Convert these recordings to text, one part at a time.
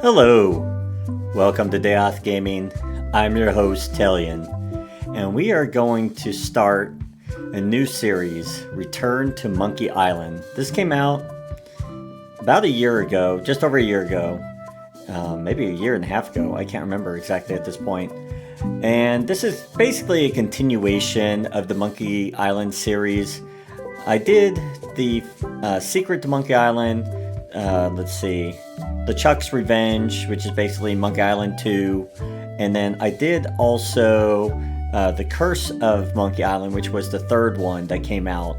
Hello, welcome to Dayoth Gaming. I'm your host, Talion, and we are going to start a new series, Return to Monkey Island. This came out about a year ago, just over a year ago, maybe a year and a half ago, I can't remember exactly at this point. And this is basically a continuation of the Monkey Island series. I did the Secret to Monkey Island, LeChuck's Revenge, which is basically Monkey Island 2. And then I did also The Curse of Monkey Island, which was the third one that came out.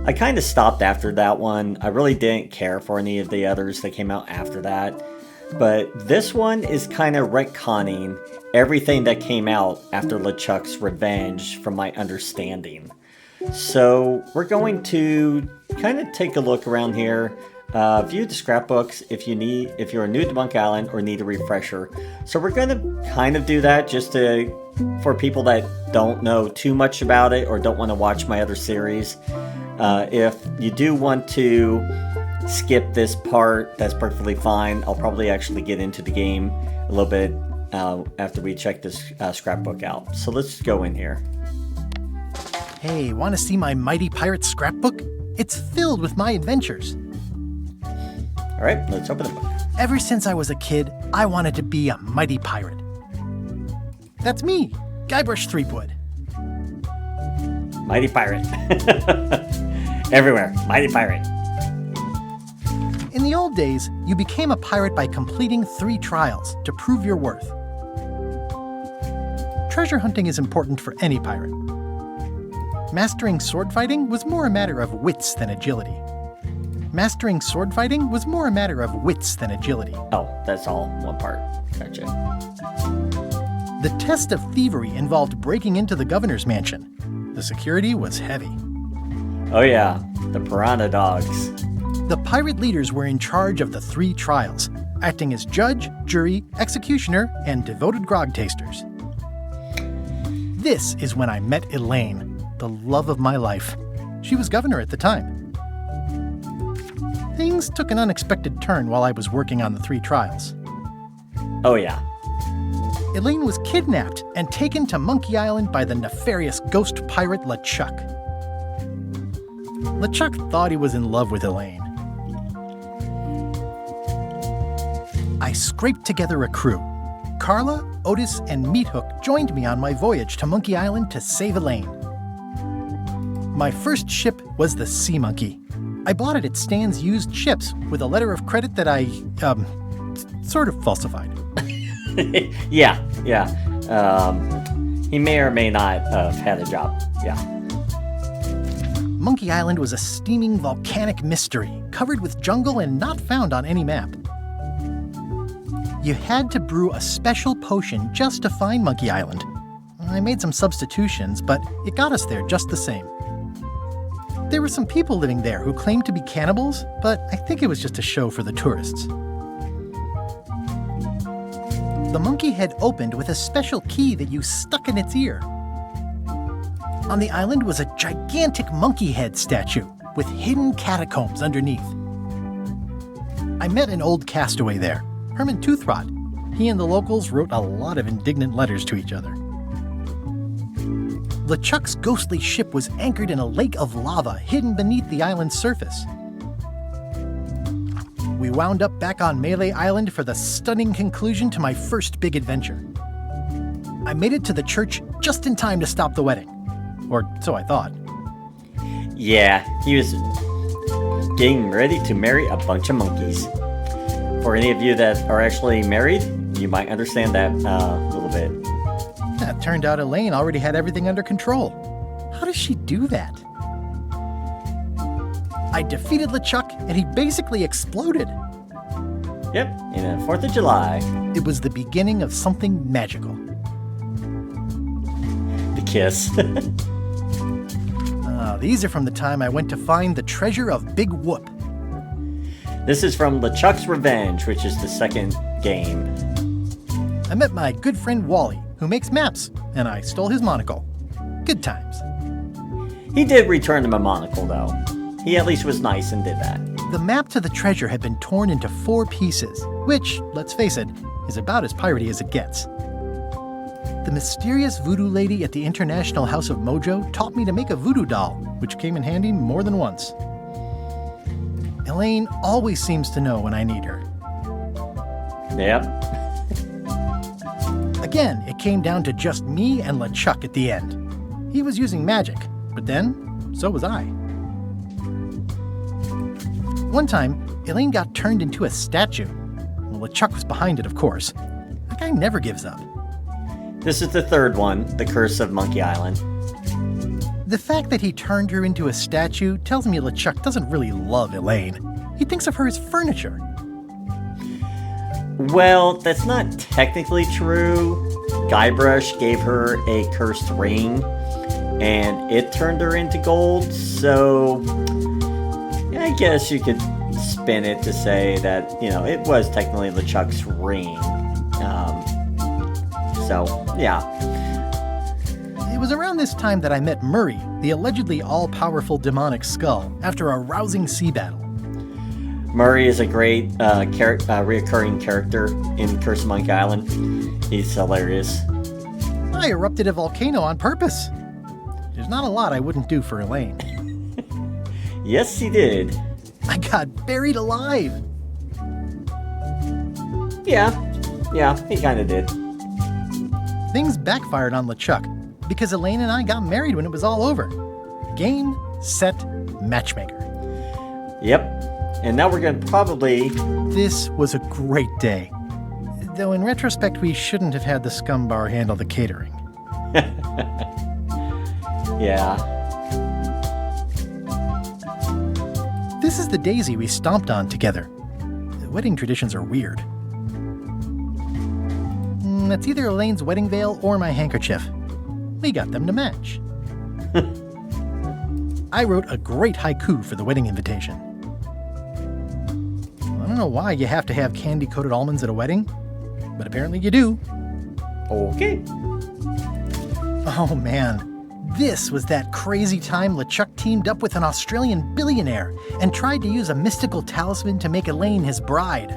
I kind of stopped after that one. I really didn't care for any of the others that came out after that. But this one is kind of retconning everything that came out after LeChuck's Revenge, from my understanding. So we're going to kind of take a look around here. View the scrapbooks if you're new to Monkey Island or need a refresher. So we're going to kind of do that just for people that don't know too much about it or don't want to watch my other series. If you do want to skip this part, that's perfectly fine. I'll probably actually get into the game a little bit after we check this scrapbook out. So let's go in here. Hey, want to see my Mighty Pirate scrapbook? It's filled with my adventures. All right, let's open the book. Ever since I was a kid, I wanted to be a mighty pirate. That's me, Guybrush Threepwood. Mighty pirate. Everywhere, mighty pirate. In the old days, you became a pirate by completing 3 trials to prove your worth. Treasure hunting is important for any pirate. Mastering sword fighting was more a matter of wits than agility. Oh, that's all one part. Gotcha. The test of thievery involved breaking into the governor's mansion. The security was heavy. Oh yeah, the piranha dogs. The pirate leaders were in charge of the 3 trials, acting as judge, jury, executioner, and devoted grog tasters. This is when I met Elaine, the love of my life. She was governor at the time. Things took an unexpected turn while I was working on the 3 trials. Oh yeah. Elaine was kidnapped and taken to Monkey Island by the nefarious ghost pirate LeChuck. LeChuck thought he was in love with Elaine. I scraped together a crew. Carla, Otis, and Meathook joined me on my voyage to Monkey Island to save Elaine. My first ship was the Sea Monkey. I bought it at Stan's used ships with a letter of credit that I, sort of falsified. Yeah. He may or may not have had a job. Yeah. Monkey Island was a steaming volcanic mystery, covered with jungle and not found on any map. You had to brew a special potion just to find Monkey Island. I made some substitutions, but it got us there just the same. There were some people living there who claimed to be cannibals, but I think it was just a show for the tourists. The monkey head opened with a special key that you stuck in its ear. On the island was a gigantic monkey head statue with hidden catacombs underneath. I met an old castaway there, Herman Toothrot. He and the locals wrote a lot of indignant letters to each other. LeChuck's ghostly ship was anchored in a lake of lava hidden beneath the island's surface. We wound up back on Melee Island for the stunning conclusion to my first big adventure. I made it to the church just in time to stop the wedding. Or so I thought. Yeah, he was getting ready to marry a bunch of monkeys. For any of you that are actually married, you might understand that a little bit. It turned out Elaine already had everything under control. How does she do that? I defeated LeChuck, and he basically exploded. Yep, in the 4th of July. It was the beginning of something magical. The kiss. These are from the time I went to find the treasure of Big Whoop. This is from LeChuck's Revenge, which is the second game. I met my good friend Wally, who makes maps, and I stole his monocle. Good times. He did return him a monocle, though. He at least was nice and did that. The map to the treasure had been torn into 4 pieces, which, let's face it, is about as piratey as it gets. The mysterious voodoo lady at the International House of Mojo taught me to make a voodoo doll, which came in handy more than once. Elaine always seems to know when I need her. Yep. Again, it came down to just me and LeChuck at the end. He was using magic, but then, so was I. One time, Elaine got turned into a statue. Well, LeChuck was behind it, of course. That guy never gives up. This is the third one, The Curse of Monkey Island. The fact that he turned her into a statue tells me LeChuck doesn't really love Elaine. He thinks of her as furniture. Well, that's not technically true. Guybrush gave her a cursed ring, and it turned her into gold, so I guess you could spin it to say that, it was technically LeChuck's ring. Yeah. It was around this time that I met Murray, the allegedly all-powerful demonic skull, after a rousing sea battle. Murray is a great reoccurring character in Curse of Monkey Island. He's hilarious. I erupted a volcano on purpose. There's not a lot I wouldn't do for Elaine. Yes, he did. I got buried alive. Yeah, he kind of did. Things backfired on LeChuck because Elaine and I got married when it was all over. Game, set, matchmaker. Yep. And now we're going to probably... This was a great day. Though in retrospect, we shouldn't have had the scum bar handle the catering. Yeah. This is the daisy we stomped on together. The wedding traditions are weird. It's either Elaine's wedding veil or my handkerchief. We got them to match. I wrote a great haiku for the wedding invitation. I don't know why you have to have candy-coated almonds at a wedding, but apparently you do. Okay. Oh man, this was that crazy time LeChuck teamed up with an Australian billionaire and tried to use a mystical talisman to make Elaine his bride.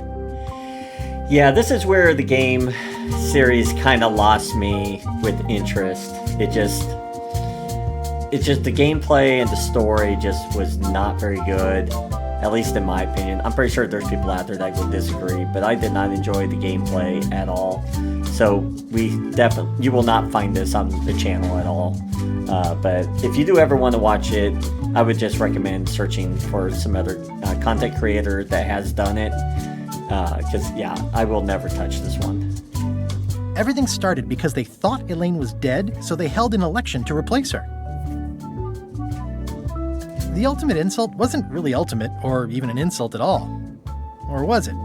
Yeah, this is where the game series kind of lost me with interest. It just the gameplay and the story just was not very good, at least in my opinion. I'm pretty sure there's people out there that will disagree, but I did not enjoy the gameplay at all. So you will not find this on the channel at all. But if you do ever want to watch it, I would just recommend searching for some other content creator that has done it. Because, I will never touch this one. Everything started because they thought Elaine was dead, so they held an election to replace her. The ultimate insult wasn't really ultimate, or even an insult at all. Or was it?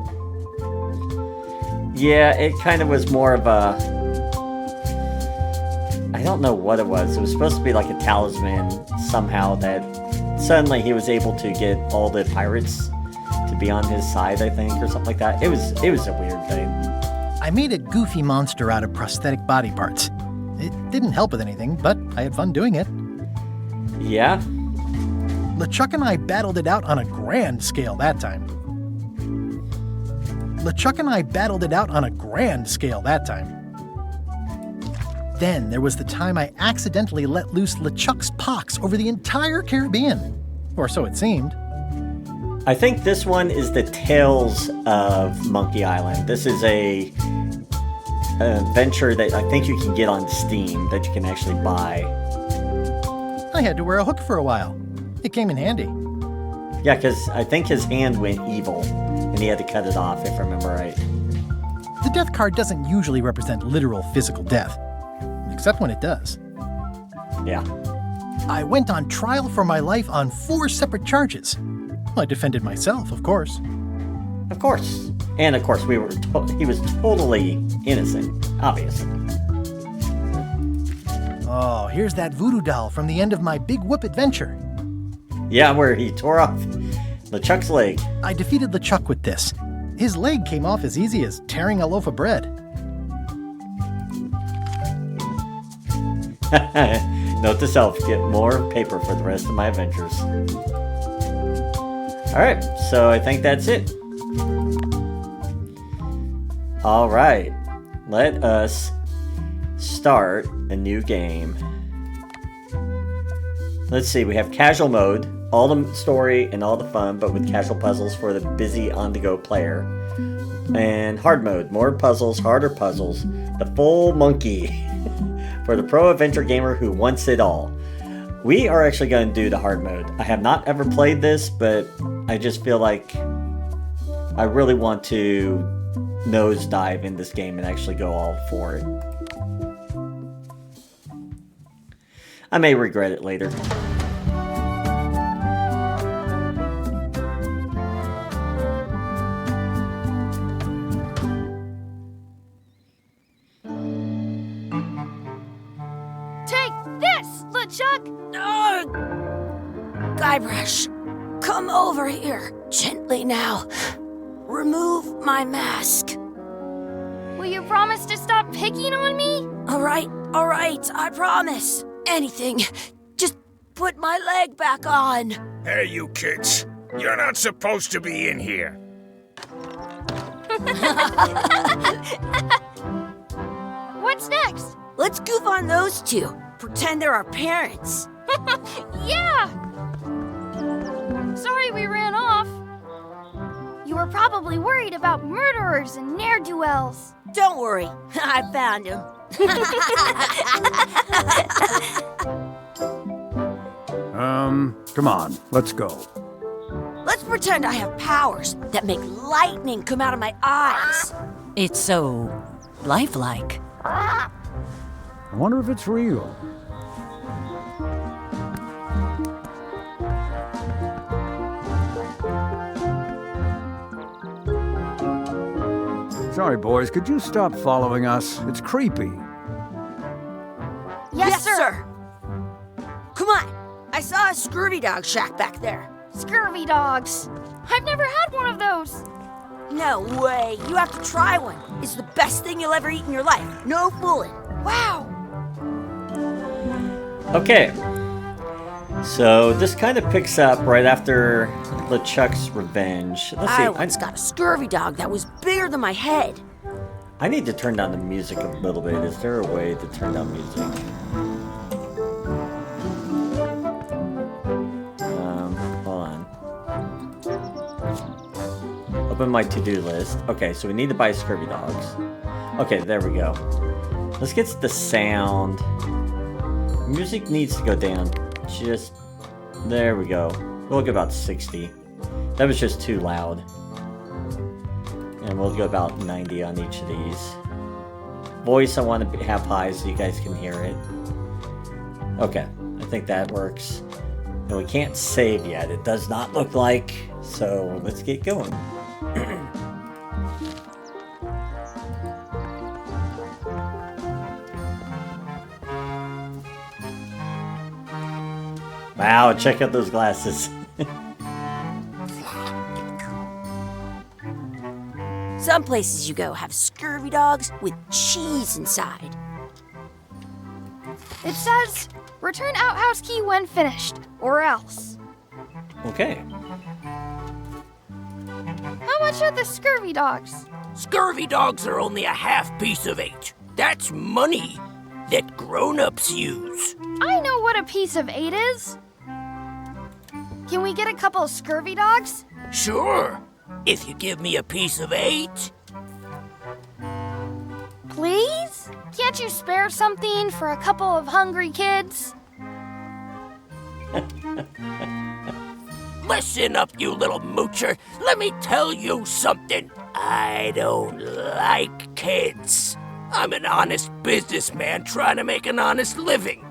Yeah, it kind of was more of a... I don't know what it was. It was supposed to be like a talisman somehow that suddenly he was able to get all the pirates to be on his side, I think, or something like that. It was a weird thing. I made a goofy monster out of prosthetic body parts. It didn't help with anything, but I had fun doing it. Yeah? LeChuck and I battled it out on a grand scale that time. Then there was the time I accidentally let loose LeChuck's pox over the entire Caribbean. Or so it seemed. I think this one is the Tales of Monkey Island. This is an adventure that I think you can get on Steam that you can actually buy. I had to wear a hook for a while. It came in handy. Yeah, because I think his hand went evil, and he had to cut it off, if I remember right. The death card doesn't usually represent literal physical death, except when it does. Yeah. I went on trial for my life on 4 separate charges. I defended myself, of course. Of course. And of course, he was totally innocent, obviously. Oh, here's that voodoo doll from the end of my Big Whoop adventure. Yeah, where he tore off LeChuck's leg. I defeated LeChuck with this. His leg came off as easy as tearing a loaf of bread. Note to self, get more paper for the rest of my adventures. Alright, so I think that's it. Alright, let us start a new game. Let's see, we have casual mode, all the story and all the fun, but with casual puzzles for the busy on-the-go player. And hard mode, more puzzles, harder puzzles, the full monkey for the pro adventure gamer who wants it all. We are actually going to do the hard mode. I have not ever played this, but I just feel like I really want to nosedive in this game and actually go all for it. I may regret it later. Take this, LeChuck! No! Guybrush, come over here. Gently now. Remove my mask. Will you promise to stop picking on me? All right, I promise. Anything. Just put my leg back on. Hey, you kids. You're not supposed to be in here. What's next? Let's goof on those two. Pretend they're our parents. Yeah! Sorry we ran off. You were probably worried about murderers and ne'er-do-wells. Don't worry, I found him. Come on, let's go. Let's pretend I have powers that make lightning come out of my eyes. It's so lifelike. I wonder if it's real. Sorry, boys, could you stop following us? It's creepy. Yes, sir. Come on, I saw a scurvy dog shack back there. Scurvy dogs. I've never had one of those. No way, you have to try one. It's the best thing you'll ever eat in your life. No fooling. Wow. Okay. So this kind of picks up right after LeChuck's revenge. Let's see. I once got a scurvy dog that was bigger than my head. I need to turn down the music a little bit. Is there a way to turn down music? Hold on. Open my to-do list. Okay, so we need to buy scurvy dogs. Okay, there we go. Let's get the sound. Music needs to go down. Just... There we go. We'll go about 60. That was just too loud. And we'll go about 90 on each of these. Voice I want to have high so you guys can hear it. Okay, I think that works. And we can't save yet. It does not look like. So let's get going. Wow, check out those glasses. Some places you go have scurvy dogs with cheese inside. It says, return outhouse key when finished, or else. Okay. How much are the scurvy dogs? Scurvy dogs are only a half piece of 8. That's money that grown-ups use. I know what a piece of 8 is. Can we get a couple of scurvy dogs? Sure, if you give me a piece of 8. Please? Can't you spare something for a couple of hungry kids? Listen up, you little moocher. Let me tell you something. I don't like kids. I'm an honest businessman trying to make an honest living.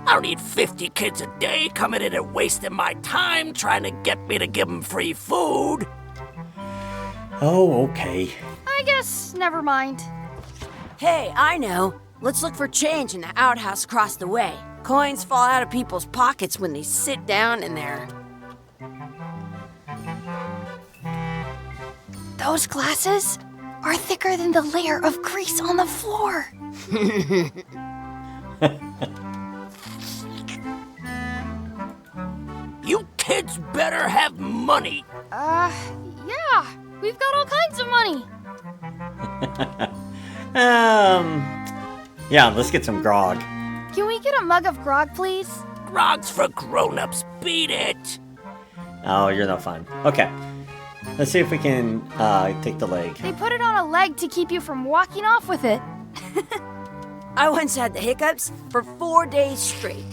I don't need 50 kids a day coming in and wasting my time trying to get me to give them free food. Oh, okay. I guess never mind. Hey, I know. Let's look for change in the outhouse across the way. Coins fall out of people's pockets when they sit down in there. Those glasses are thicker than the layer of grease on the floor. You kids kids better have money. Yeah. We've got all kinds of money. Yeah, let's get some grog. Can we get a mug of grog, please? Grog's for grown-ups. Beat it. Oh, you're no fun. Okay. Let's see if we can take the leg. They put it on a leg to keep you from walking off with it. I once had the hiccups for 4 days straight.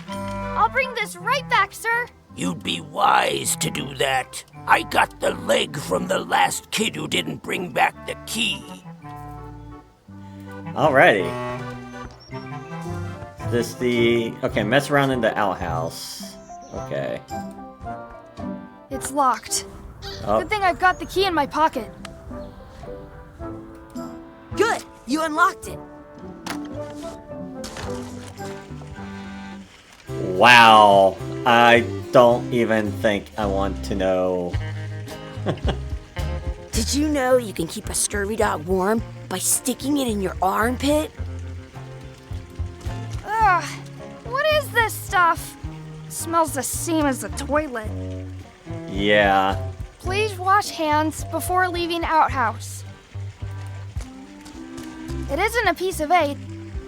I'll bring this right back, sir. You'd be wise to do that. I got the leg from the last kid who didn't bring back the key. Alrighty. This the... Okay, mess around in the outhouse. Okay. It's locked. Oh, Good thing I've got the key in my pocket. Good, you unlocked it. wow. I don't even think I want to know. Did you know you can keep a scurvy dog warm by sticking it in your armpit? Ugh, what is this stuff? Smells the same as the toilet. Yeah. Please wash hands before leaving outhouse. It isn't a piece of 8,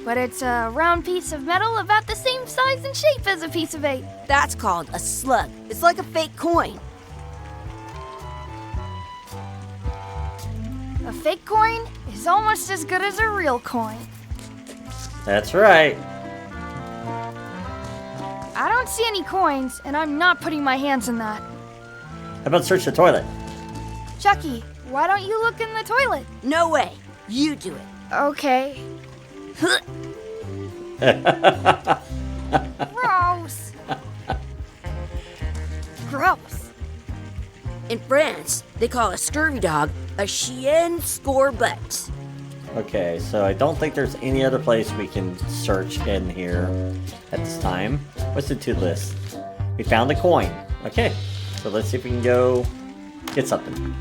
but it's a round piece of metal about the same size and shape as a piece of 8. That's called a slug. It's like a fake coin. A fake coin is almost as good as a real coin. That's right. I don't see any coins, and I'm not putting my hands in that. How about search the toilet? Chucky, why don't you look in the toilet? No way. You do it. Okay. Gross. Gross. In France, they call a scurvy dog a chien scorbut. Okay, so I don't think there's any other place we can search in here at this time. What's the to-do list? We found a coin. Okay, so let's see if we can go get something.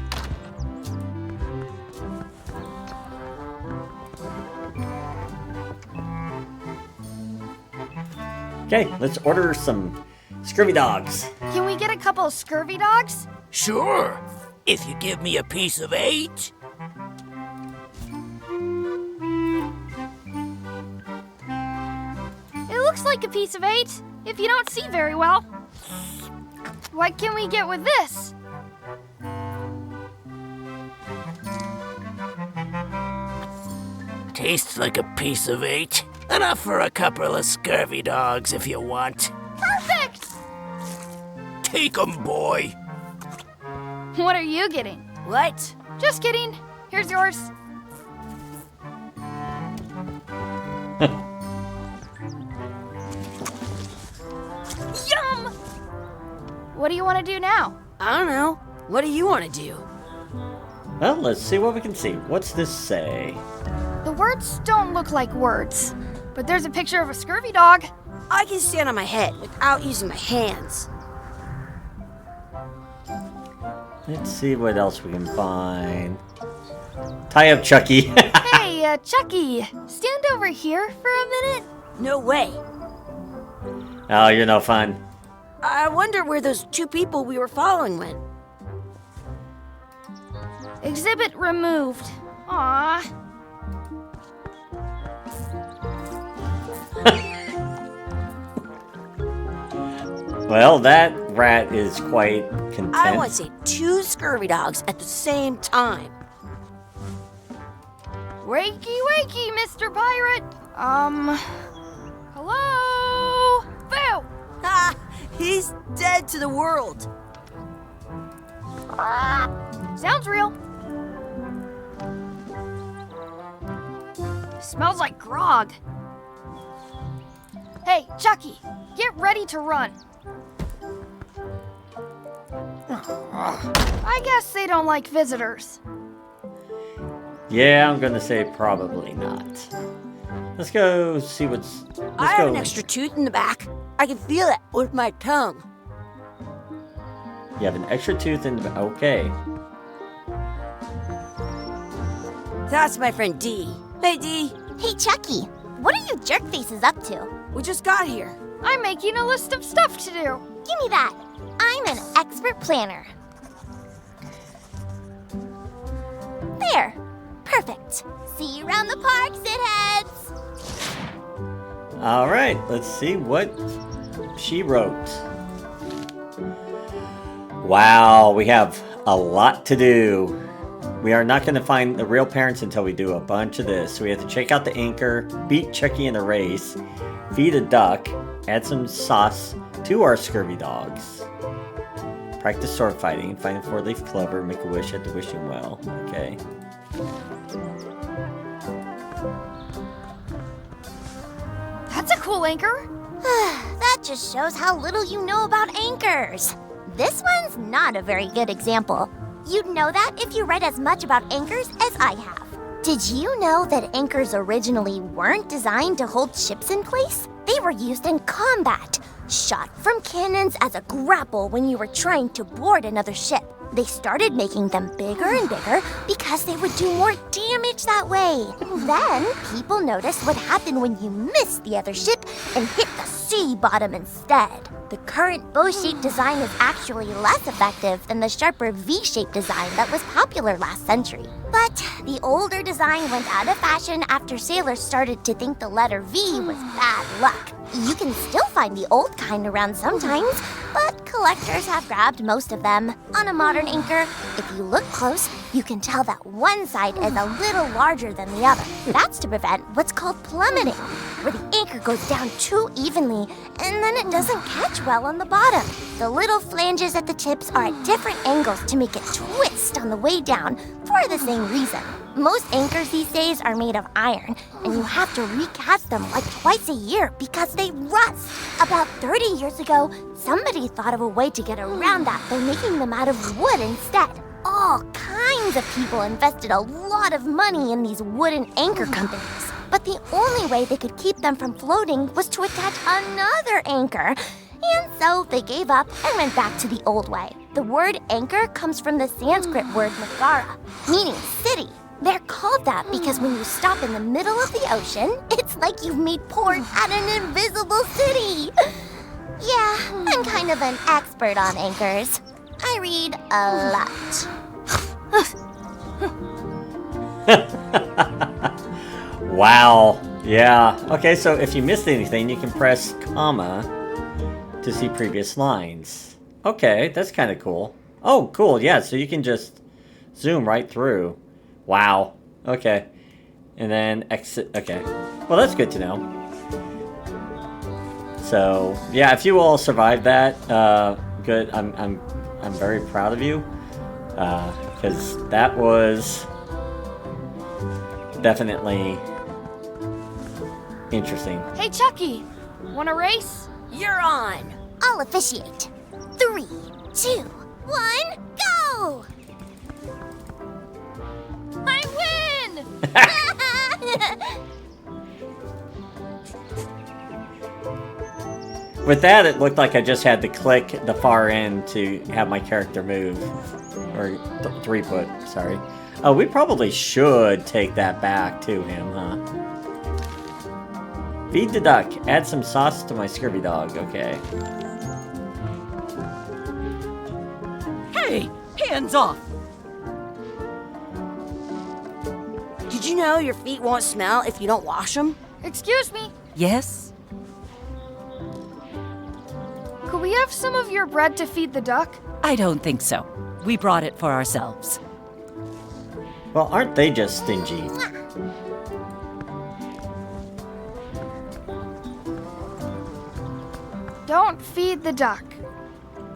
Okay, let's order some scurvy dogs. Can we get a couple of scurvy dogs? Sure, if you give me a piece of 8. It looks like a piece of 8, if you don't see very well. What can we get with this? Tastes like a piece of 8. Enough for a couple of scurvy dogs if you want. Perfect! Take 'em, boy. What are you getting? What? Just kidding. Here's yours. Yum! What do you want to do now? I don't know. What do you want to do? Well, let's see what we can see. What's this say? The words don't look like words, but there's a picture of a scurvy dog. I can stand on my head without using my hands. Let's see what else we can find. Tie up Chucky. Hey, Chucky, stand over here for a minute. No way. Oh, you're no fun. I wonder where those 2 people we were following went. Exhibit removed. Aww. Well, that rat is quite content. I want to say 2 scurvy dogs at the same time. Wakey, wakey, Mr. Pirate. Hello? Boo! Ha! He's dead to the world. Sounds real. Smells like grog. Hey, Chucky, get ready to run. I guess they don't like visitors. Yeah, I'm gonna say probably not. Let's go see what's... I have an extra tooth in the back. I can feel it with my tongue. You have an extra tooth in the... Okay. That's my friend Dee. Hey, Dee. Hey, Chucky, what are you jerk faces up to? We just got here. I'm making a list of stuff to do. Give me that. I'm an expert planner. There. Perfect. See you around the park, shitheads. All right, let's see what she wrote. Wow, we have a lot to do. We are not going to find the real parents until we do a bunch of this. So we have to check out the anchor, beat Chuckie in a race, feed a duck, add some sauce to our scurvy dogs, practice sword fighting, find a four-leaf clover, make a wish at the wishing well. Okay. That's a cool anchor. That just shows how little you know about anchors. This one's not a very good example. You'd know that if you read as much about anchors as I have. Did you know that anchors originally weren't designed to hold ships in place? They were used in combat, shot from cannons as a grapple when you were trying to board another ship. They started making them bigger and bigger because they would do more damage that way. Then, people noticed what happened when you missed the other ship and hit the sea bottom instead. The current bow-shaped design is actually less effective than the sharper V-shaped design that was popular last century. But the older design went out of fashion after sailors started to think the letter V was bad luck. You can still find the old kind around sometimes, but collectors have grabbed most of them. On a modern anchor, if you look close, you can tell that one side is a little larger than the other. That's to prevent what's called plummeting, where the anchor goes down too evenly and then it doesn't catch well on the bottom. The little flanges at the tips are at different angles to make it twist on the way down for the same reason. Most anchors these days are made of iron, and you have to recast them like twice a year because they rust. About 30 years ago, somebody thought of a way to get around that by making them out of wood instead. All kinds of people invested a lot of money in these wooden anchor companies. But the only way they could keep them from floating was to attach another anchor. And so they gave up and went back to the old way. The word anchor comes from the Sanskrit word nagara, meaning city. They're called that because when you stop in the middle of the ocean, it's like you've made port at an invisible city. Yeah, I'm kind of an expert on anchors. I read a lot. Wow. Yeah. Okay, so if you missed anything, you can press comma to see previous lines. Okay, that's kind of cool. Oh, cool. Yeah, so you can just zoom right through. Wow. Okay. And then exit. Okay. Well, that's good to know. So, yeah, if you all survived that, good. I'm very proud of you. Because that was definitely interesting. Hey, Chuckie, want a race? You're on. I'll officiate. 3, 2, 1, go! I win! With that, it looked like I just had to click the far end to have my character move. Or Threepwood, sorry. Oh, we probably should take that back to him, huh? Feed the duck. Add some sauce to my scurvy dog. Okay. Hey, hands off! Did you know your feet won't smell if you don't wash them? Excuse me, Yes? could we have some of your bread to feed the duck? I don't think so. We brought it for ourselves. Well, aren't they just stingy? Don't feed the duck.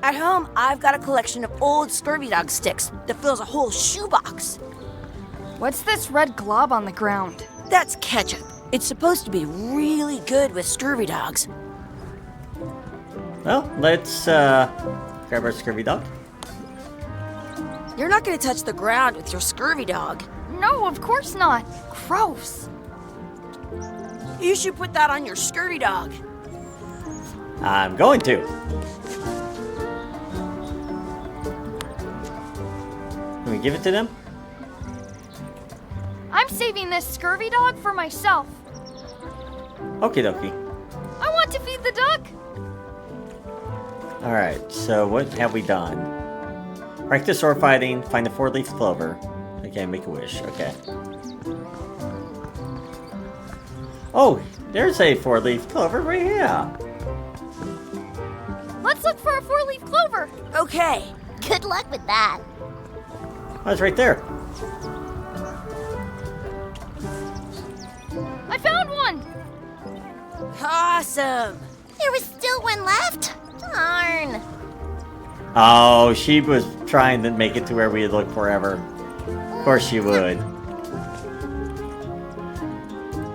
At home, I've got a collection of old scurvy dog sticks that fills a whole shoebox. What's this red glob on the ground? That's ketchup. It's supposed to be really good with scurvy dogs. Well, let's grab our scurvy dog. You're not gonna touch the ground with your scurvy dog. No, of course not. Gross. You should put that on your scurvy dog. I'm going to. Can we give it to them? I'm saving this scurvy dog for myself. Okie dokie. I want to feed the duck. Alright, so what have we done? Practice sword fighting, find a 4-leaf clover. Okay, make a wish, okay. Oh, there's a 4-leaf clover right here. Let's look for a 4-leaf clover. Okay. Good luck with that. Oh, it's right there. I found one. Awesome. There was still one left. Darn. Oh, she was trying to make it to where we had looked forever. Of course she would.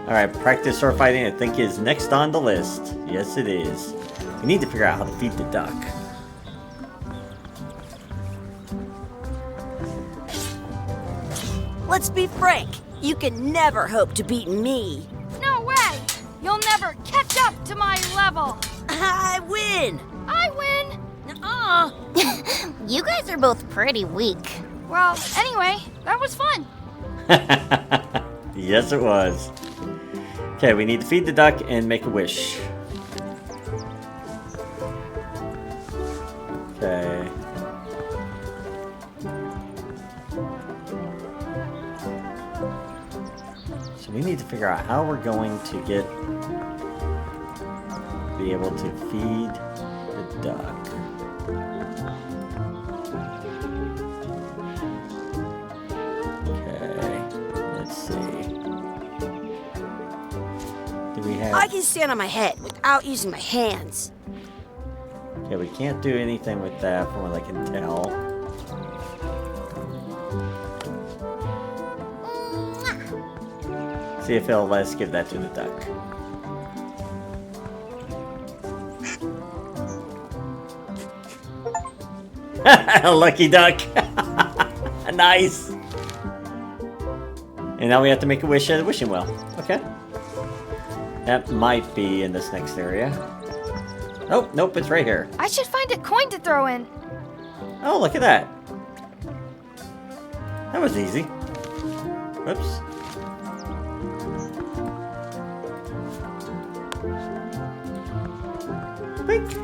Alright, practice sword fighting I think is next on the list. Yes, it is. We need to figure out how to feed the duck. Let's be frank. You can never hope to beat me. No way. You'll never catch up to my level. I win. I win. Nuh-uh. You guys are both pretty weak. Well, anyway, that was fun. Yes, it was. Okay, we need to feed the duck and make a wish. Okay. So we need to figure out how we're going to be able to feed the duck. Okay, let's see. Do we have... I can stand on my head without using my hands. Okay, we can't do anything with that from what I can tell. See if it'll let us give that to the duck. Lucky duck! Nice! And now we have to make a wish at a wishing well. Okay. That might be in this next area. Oh, nope, it's right here. I should find a coin to throw in. Oh, look at that. That was easy. Whoops. Bink.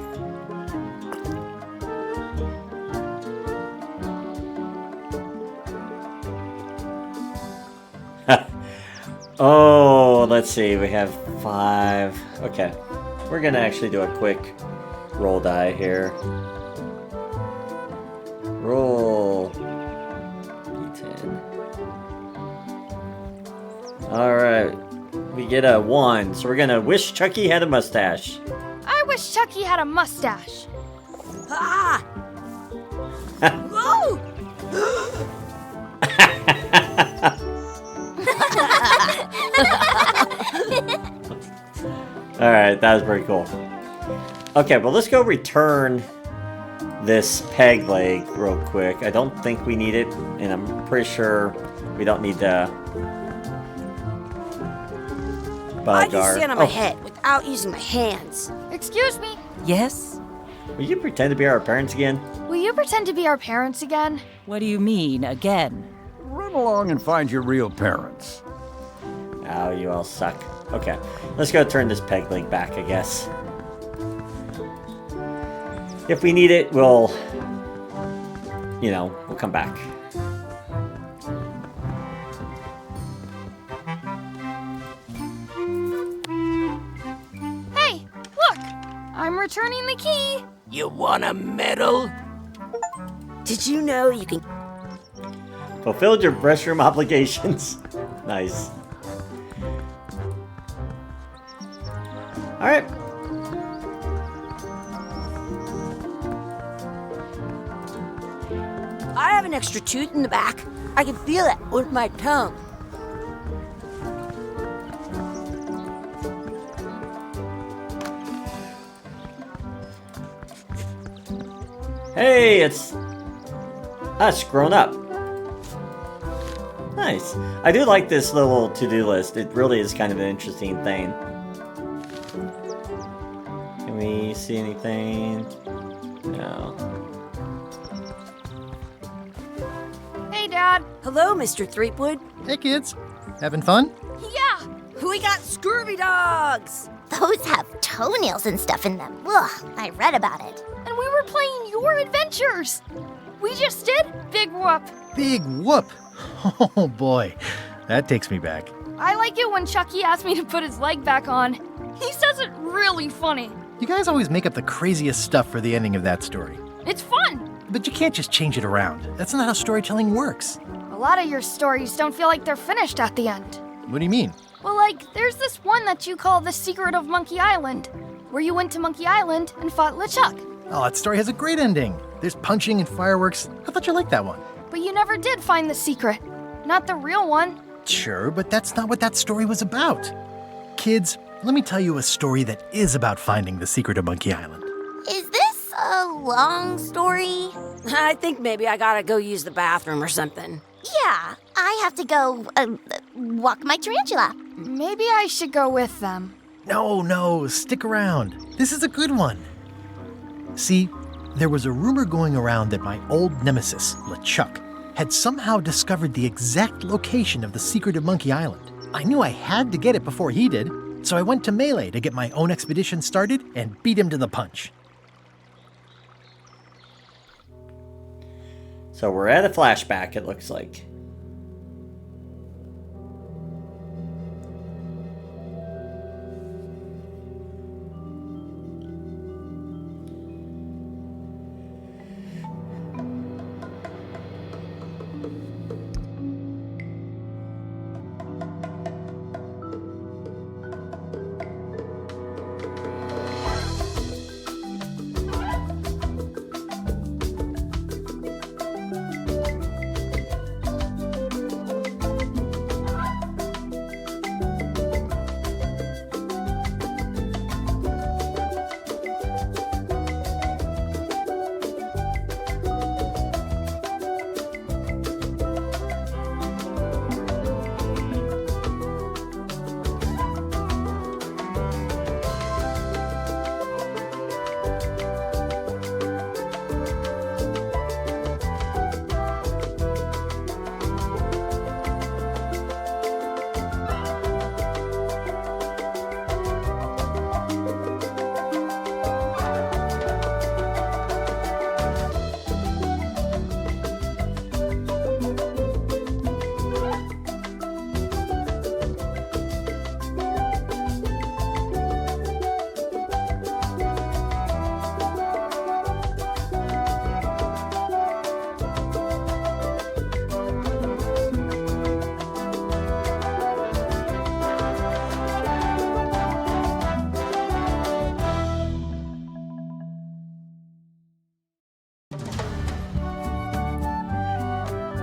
Oh, let's see. We have 5. Okay. We're going to actually do a quick roll die here. Roll. D10. Alright. We get a 1. So we're going to wish Chucky had a mustache. I wish Chucky had a mustache. Ah! Whoa! Alright, that was pretty cool. Okay, well let's go return this peg leg real quick. I don't think we need it, and I'm pretty sure we don't need the I bug can our... stand on my head without using my hands. Excuse me. Yes? Will you pretend to be our parents again? Will you pretend to be our parents again? What do you mean, again? Run along and find your real parents. Oh, you all suck. Okay, let's go turn this peg leg back, I guess. If we need it, we'll come back. Hey, look! I'm returning the key. You want a medal? Did you know you can... Fulfilled your restroom obligations. Nice. Alright. I have an extra tooth in the back. I can feel it with my tongue. Hey, it's us grown up. Nice. I do like this little to-do list. It really is kind of an interesting thing. Can we see anything? No. Hey, Dad. Hello, Mr. Threepwood. Hey, kids. Having fun? Yeah. We got scurvy dogs. Those have toenails and stuff in them. Ugh, I read about it. And we were were playing your adventures. We just did Big Whoop. Big whoop. Oh boy, that takes me back. I like it when Chucky asked me to put his leg back on. He says it really funny. You guys always make up the craziest stuff for the ending of that story. It's fun. But you can't just change it around. That's not how storytelling works. A lot of your stories don't feel like they're finished at the end. What do you mean? Well, like, there's this one that you call The Secret of Monkey Island, where you went to Monkey Island and fought LeChuck. Oh, that story has a great ending. There's punching and fireworks. I thought you liked that one. But you never did find the secret. Not the real one. Sure, but that's not what that story was about. Kids, let me tell you a story that is about finding the secret of Monkey Island. Is this a long story? I think maybe I gotta go use the bathroom or something. Yeah, I have to go walk my tarantula. Maybe I should go with them. No, stick around. This is a good one. See, there was a rumor going around that my old nemesis, LeChuck, had somehow discovered the exact location of the secret of Monkey Island. I knew I had to get it before he did, so I went to Melee to get my own expedition started and beat him to the punch. So we're at a flashback, it looks like.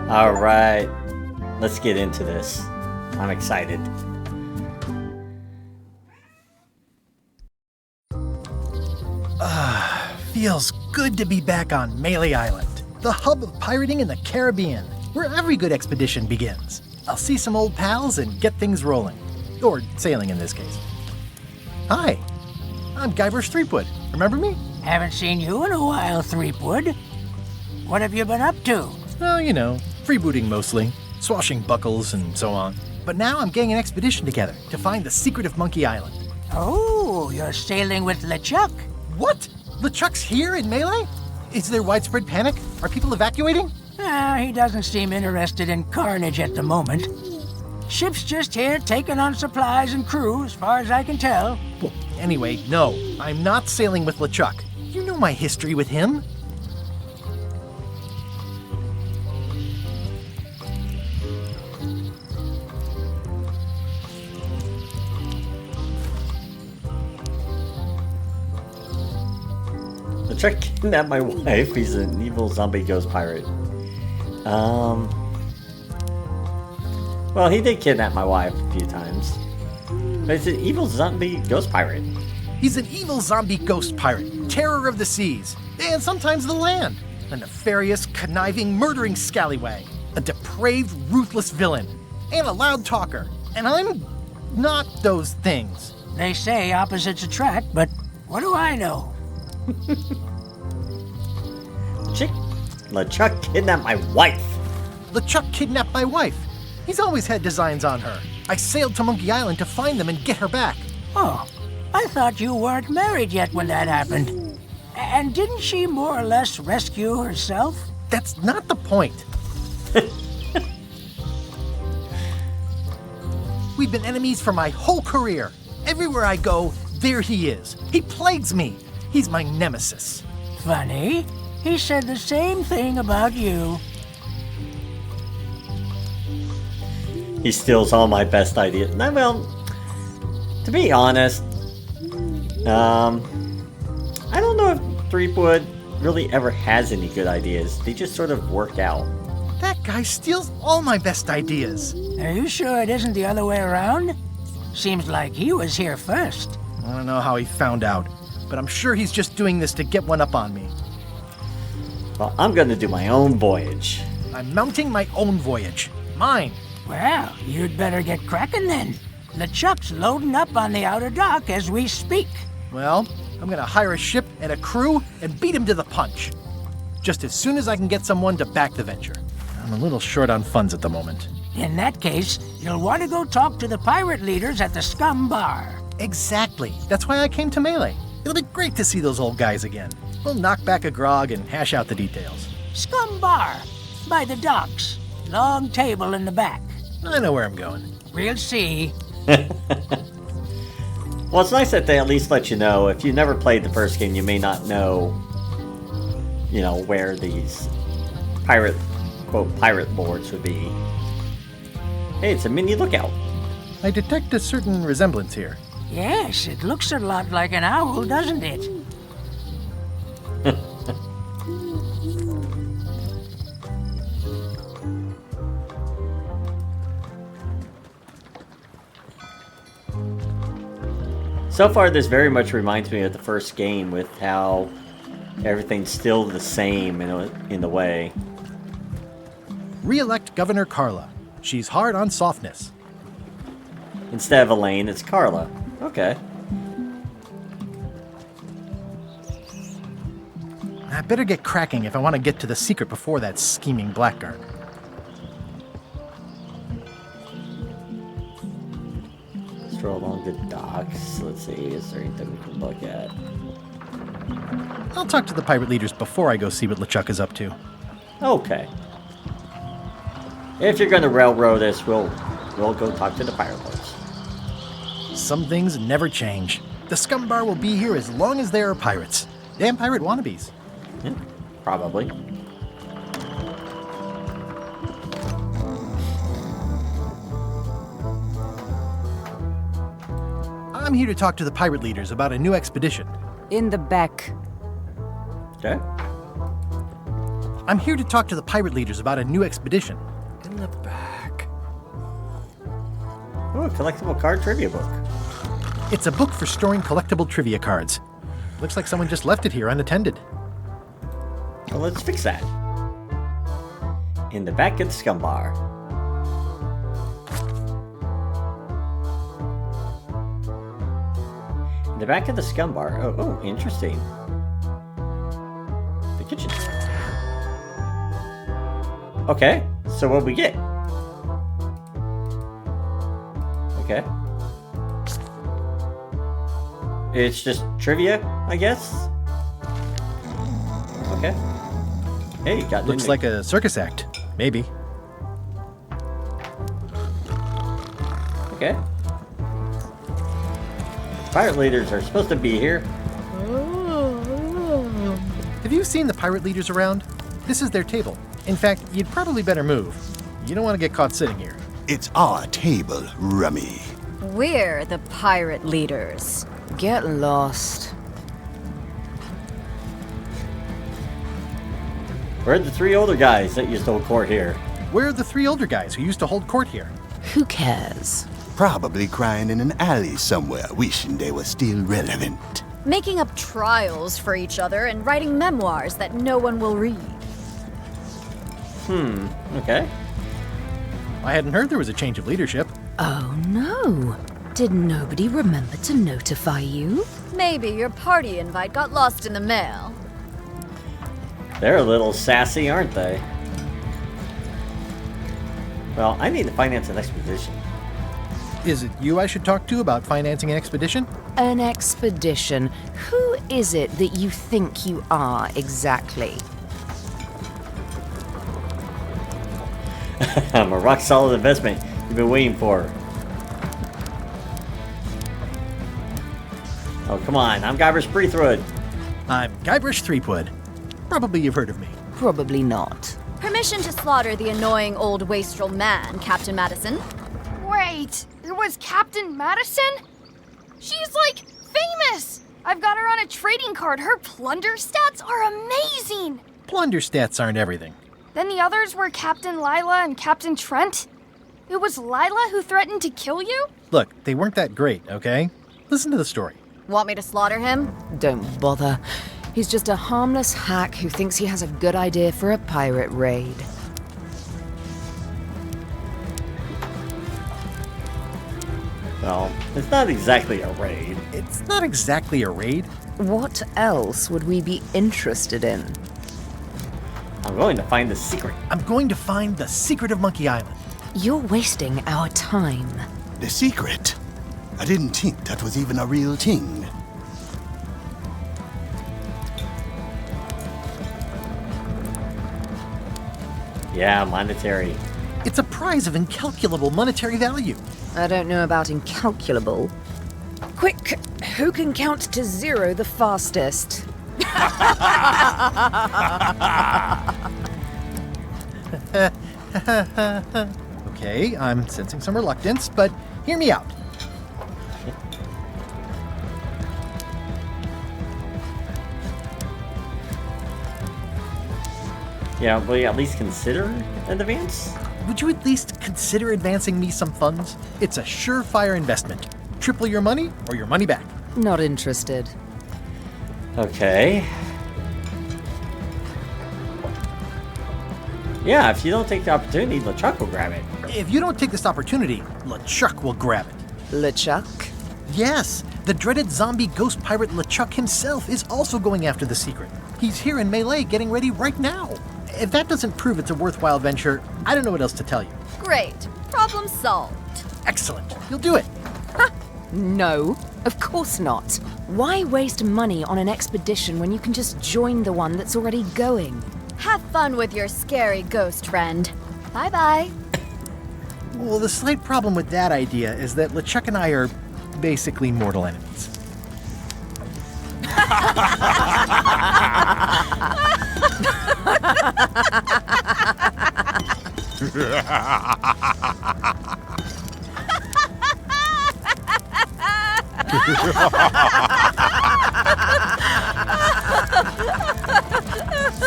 All right, let's get into this. I'm excited. Feels good to be back on Melee Island, the hub of pirating in the Caribbean, where every good expedition begins. I'll see some old pals and get things rolling. Or sailing in this case. Hi, I'm Guybrush Threepwood. Remember me? Haven't seen you in a while, Threepwood. What have you been up to? Oh, you know, freebooting mostly, swashing buckles and so on. But now I'm getting an expedition together to find the secret of Monkey Island. Oh, you're sailing with LeChuck. What? LeChuck's here in Melee? Is there widespread panic? Are people evacuating? He doesn't seem interested in carnage at the moment. Ship's just here taking on supplies and crew, as far as I can tell. Well, anyway, no, I'm not sailing with LeChuck. You know my history with him. LeChuck kidnapped my wife. He's an evil zombie ghost pirate. Well, he did kidnap my wife a few times. But he's an evil zombie ghost pirate. He's an evil zombie ghost pirate, terror of the seas, and sometimes the land. A nefarious, conniving, murdering scallywag. A depraved, ruthless villain. And a loud talker. And I'm not those things. They say opposites attract, but what do I know? LeChuck kidnapped my wife. LeChuck kidnapped my wife. He's always had designs on her. I sailed to Monkey Island to find them and get her back. Oh, I thought you weren't married yet when that happened. And didn't she more or less rescue herself? That's not the point. We've been enemies for my whole career. Everywhere I go, there he is. He plagues me. He's my nemesis. Funny. He said the same thing about you. He steals all my best ideas. Now, well, to be honest, I don't know if Threepwood really ever has any good ideas. They just sort of work out. That guy steals all my best ideas. Are you sure it isn't the other way around? Seems like he was here first. I don't know how he found out, but I'm sure he's just doing this to get one up on me. Well, I'm going to do my own voyage. I'm mounting my own voyage. Mine. Well, you'd better get cracking then. LeChuck's loading up on the outer dock as we speak. Well, I'm gonna hire a ship and a crew and beat him to the punch. Just as soon as I can get someone to back the venture. I'm a little short on funds at the moment. In that case, you'll want to go talk to the pirate leaders at the Scum Bar. Exactly. That's why I came to Melee. It'll be great to see those old guys again. We'll knock back a grog and hash out the details. Scum Bar, by the docks. Long table in the back. I know where I'm going. We'll see. Well, it's nice that they at least let you know. If you never played the first game, you may not know, where these pirate lords would be. Hey, it's a mini lookout. I detect a certain resemblance here. Yes, it looks a lot like an owl, doesn't it? So far, this very much reminds me of the first game with how everything's still the same in a way. Re-elect Governor Carla. She's hard on softness. Instead of Elaine, it's Carla. Okay. I better get cracking if I want to get to the secret before that scheming blackguard. Stroll along the docks. Let's see, is there anything we can look at? I'll talk to the pirate leaders before I go see what LeChuck is up to. Okay. If you're going to railroad us, we'll go talk to the pirate lords. Some things never change. The Scum Bar will be here as long as there are pirates. Damn pirate wannabes. Yeah, probably. I'm here to talk to the pirate leaders about a new expedition. In the back. Okay. I'm here to talk to the pirate leaders about a new expedition. In the back. Oh, a collectible card trivia book. It's a book for storing collectible trivia cards. Looks like someone just left it here unattended. Well, let's fix that. In the back of the Scum Bar. In the back of the Scum Bar. Oh, interesting. The kitchen. Okay, so what we get? Okay. It's just trivia, I guess? Okay. Hey, you got Looks like a circus act. Maybe. Okay. Pirate leaders are supposed to be here. Have you seen the pirate leaders around? This is their table. In fact, you'd probably better move. You don't want to get caught sitting here. It's our table, Rummy. We're the pirate leaders. Get lost. Where are the three older guys that used to hold court here? Where are the three older guys who used to hold court here? Who cares? Probably crying in an alley somewhere, wishing they were still relevant. Making up trials for each other and writing memoirs that no one will read. Okay. I hadn't heard there was a change of leadership. Oh no. Did nobody remember to notify you? Maybe your party invite got lost in the mail. They're a little sassy, aren't they? Well, I need to finance an expedition. Is it you I should talk to about financing an expedition? An expedition? Who is it that you think you are exactly? I'm a rock-solid investment you've been waiting for. Oh, come on. I'm Guybrush Threepwood. I'm Guybrush Threepwood. Probably you've heard of me. Probably not. Permission to slaughter the annoying old wastrel man, Captain Madison. Wait, it was Captain Madison? She's like famous! I've got her on a trading card. Her plunder stats are amazing! Plunder stats aren't everything. Then the others were Captain Lila and Captain Trent? It was Lila who threatened to kill you? Look, they weren't that great, okay? Listen to the story. Want me to slaughter him? Don't bother. He's just a harmless hack who thinks he has a good idea for a pirate raid. Well, it's not exactly a raid. It's not exactly a raid. What else would we be interested in? I'm going to find the secret. I'm going to find the secret of Monkey Island. You're wasting our time. The secret? I didn't think that was even a real thing. Yeah, monetary. It's a prize of incalculable monetary value. I don't know about incalculable. Quick, who can count to 0 the fastest? Okay, I'm sensing some reluctance, but hear me out. Yeah, will you at least consider an advance? Would you at least consider advancing me some funds? It's a surefire investment. Triple your money or your money back. Not interested. Okay. Yeah, if you don't take the opportunity, LeChuck will grab it. If you don't take this opportunity, LeChuck will grab it. LeChuck? Yes, the dreaded zombie ghost pirate LeChuck himself is also going after the secret. He's here in Melee getting ready right now. If that doesn't prove it's a worthwhile venture, I don't know what else to tell you. Great. Problem solved. Excellent. You'll do it. No, of course not. Why waste money on an expedition when you can just join the one that's already going? Have fun with your scary ghost friend. Bye-bye. Well, the slight problem with that idea is that LeChuck and I are basically mortal enemies.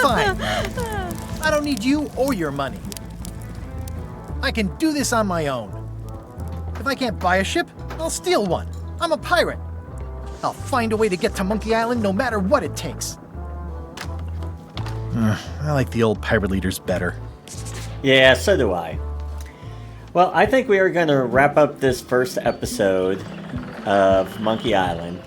Fine. I don't need you or your money. I can do this on my own. If I can't buy a ship, I'll steal one. I'm a pirate. I'll find a way to get to Monkey Island no matter what it takes. I like the old pirate leaders better. Yeah, so do I. Well, I think we are going to wrap up this first episode of Monkey Island.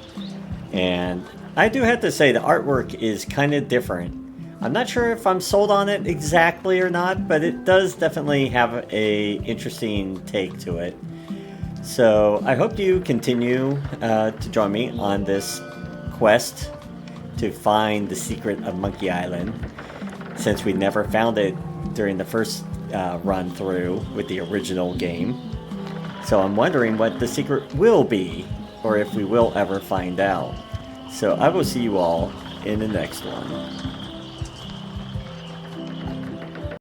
And I do have to say the artwork is kind of different. I'm not sure if I'm sold on it exactly or not, but it does definitely have a interesting take to it. So I hope you continue to join me on this quest to find the secret of Monkey Island, since we never found it during the first run through with the original game. So I'm wondering what the secret will be, or if we will ever find out. So I will see you all in the next one.